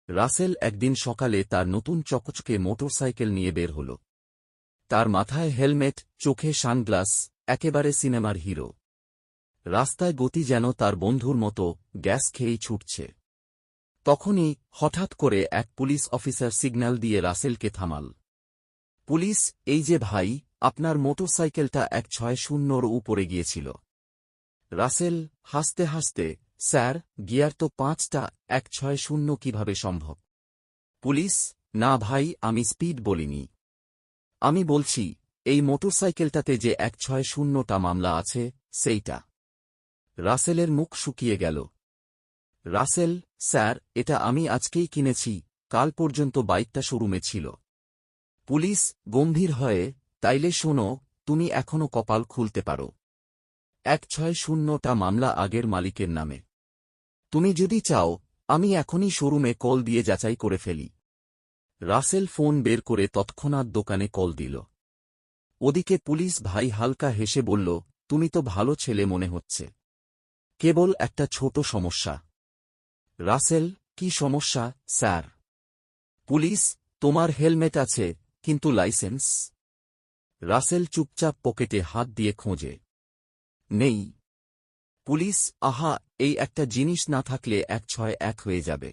রাসেল একদিন সকালে তার নতুন চকচকে মোটরসাইকেল নিয়ে বের হল। তার মাথায় হেলমেট, চোখে সানগ্লাস, একেবারে সিনেমার হিরো। রাস্তায় গতি যেন তার বন্ধুর মতো গ্যাস খেয়েই ছুটছে। তখনই হঠাৎ করে এক পুলিশ অফিসার সিগন্যাল দিয়ে রাসেলকে থামাল। পুলিশ, এই যে ভাই, আপনার মোটরসাইকেলটা 160 উপরে গিয়েছিল। রাসেল হাসতে হাসতে, স্যার, গিয়ার তো 5টা, 160 কিভাবে সম্ভব? পুলিশ, না ভাই, আমি স্পিড বলিনি। আমি বলছি, এই মোটরসাইকেলটাতে যে 160টা মামলা আছে, সেইটা। রাসেলের মুখ শুকিয়ে গেল। রাসেল, স্যার, এটা আমি আজকেই কিনেছি, কাল পর্যন্ত বাইকটা শোরুমে ছিল। পুলিশ গম্ভীর হয়ে, তাইলে শোনো, তুমি এখনো কপাল খুলতে পারো। 160টা মামলা আগের মালিকের নামে। তুমি যদি চাও, আমি এখনই শোরুমে কল দিয়ে যাচাই করে ফেলি। রাসেল ফোন বের করে তৎক্ষণাৎ দোকানে কল দিল। ওদিকে পুলিশ ভাই হালকা হেসে বলল, তুমি তো ভালো ছেলে মনে হচ্ছে। কেবল একটা ছোট সমস্যা। রাসেল, কি সমস্যা, স্যার? পুলিশ, তোমার হেলমেট আছে, কিন্তু লাইসেন্স? রাসেল চুপচাপ পকেটে হাত দিয়ে খোঁজে। নেই। পুলিশ, আহা, এই একটা জিনিস না থাকলে 161 হয়ে যাবে।